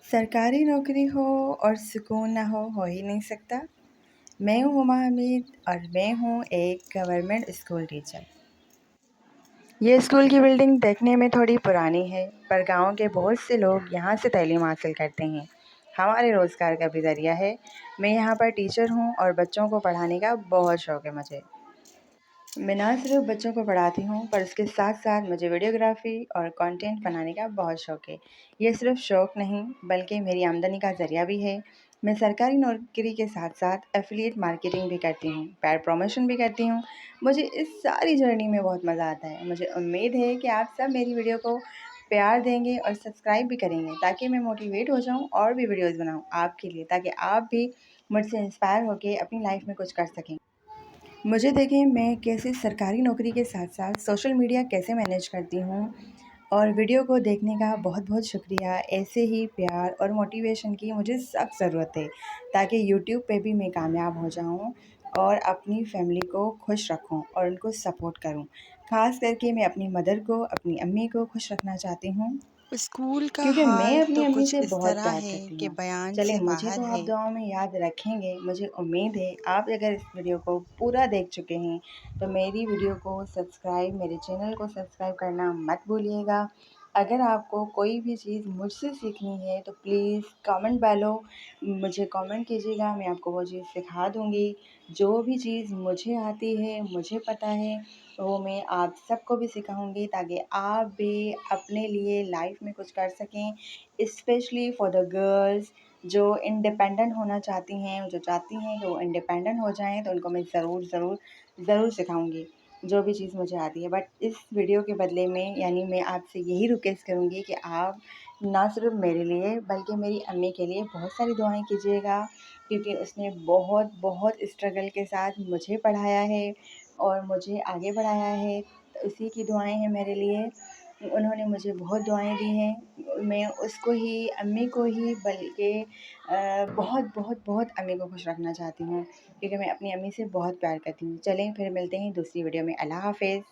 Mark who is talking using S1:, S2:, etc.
S1: सरकारी नौकरी हो और सुकून ना हो ही नहीं सकता। मैं हूँ हुमा हमीद और मैं हूँ एक गवर्नमेंट स्कूल टीचर। ये स्कूल की बिल्डिंग देखने में थोड़ी पुरानी है, पर गांव के बहुत से लोग यहाँ से तालीम हासिल करते हैं। हमारे रोज़गार का भी ज़रिया है। मैं यहाँ पर टीचर हूँ और बच्चों को पढ़ाने का बहुत शौक़ है मुझे। मैं ना सिर्फ बच्चों को पढ़ाती हूँ, पर उसके साथ-साथ मुझे वीडियोग्राफ़ी और कंटेंट बनाने का बहुत शौक़ है। ये सिर्फ शौक़ नहीं, बल्कि मेरी आमदनी का ज़रिया भी है। मैं सरकारी नौकरी के साथ-साथ एफ़िलिएट मार्केटिंग भी करती हूँ, पेड प्रमोशन भी करती हूँ। मुझे इस सारी जर्नी में बहुत मज़ा आता है। मुझे उम्मीद है कि आप सब मेरी वीडियो को प्यार देंगे और सब्सक्राइब भी करेंगे, ताकि मैं मोटिवेट हो जाऊँ और भी वीडियोज़ बनाऊँ आपके लिए, ताकि आप भी मुझसे इंस्पायर होके अपनी लाइफ़ में कुछ कर सकें। मुझे देखें, मैं कैसे सरकारी नौकरी के साथ-साथ सोशल मीडिया कैसे मैनेज करती हूँ, और वीडियो को देखने का बहुत-बहुत शुक्रिया। ऐसे ही प्यार और मोटिवेशन की मुझे सख्त ज़रूरत है, ताकि यूट्यूब पे भी मैं कामयाब हो जाऊँ और अपनी फैमिली को खुश रखूँ और उनको सपोर्ट करूँ। ख़ास करके मैं अपनी मदर को, अपनी अम्मी को खुश रखना चाहती हूँ,
S2: स्कूल का
S1: क्योंकि मैं
S2: हाल
S1: अपनी
S2: तो
S1: अम्मी
S2: कुछ
S1: से
S2: इस
S1: बहुत
S2: तरह
S1: प्यार
S2: है
S1: करती
S2: कि
S1: हूँ।
S2: बयान
S1: चलिए,
S2: से
S1: मुझे
S2: बाहर
S1: तो आप
S2: है।
S1: दुआओं में याद रखेंगे। मुझे उम्मीद है आप अगर इस वीडियो को पूरा देख चुके हैं, तो मेरी वीडियो को सब्सक्राइब, मेरे चैनल को सब्सक्राइब करना मत भूलिएगा। अगर आपको कोई भी चीज़ मुझसे सीखनी है, तो प्लीज़ कमेंट बेलो मुझे कमेंट कीजिएगा, मैं आपको वो चीज़ सिखा दूँगी। जो भी चीज़ मुझे आती है, मुझे पता है, वो मैं आप सबको भी सिखाऊँगी, ताकि आप भी अपने लिए लाइफ़ में कुछ कर सकें। स्पेशली फॉर द गर्ल्स जो इंडिपेंडेंट होना चाहती हैं, जो चाहती हैं कि वो इंडिपेंडेंट हो जाएँ, तो उनको मैं ज़रूर सिखाऊँगी, जो भी चीज़ मुझे आती है। बट इस वीडियो के बदले में, यानी मैं आपसे यही रिक्वेस्ट करूँगी कि आप ना सिर्फ मेरे लिए, बल्कि मेरी अम्मी के लिए बहुत सारी दुआएँ कीजिएगा, क्योंकि उसने बहुत स्ट्रगल के साथ मुझे पढ़ाया है और मुझे आगे बढ़ाया है। तो उसी की दुआएँ हैं मेरे लिए। उन्होंने मुझे बहुत दुआएँ दी हैं। मैं उसको ही, अम्मी को ही, बल्कि बहुत अम्मी को खुश रखना चाहती हूँ, क्योंकि मैं अपनी अम्मी से बहुत प्यार करती हूँ। चलें, फिर मिलते हैं दूसरी वीडियो में। अल्लाह हाफ़िज़।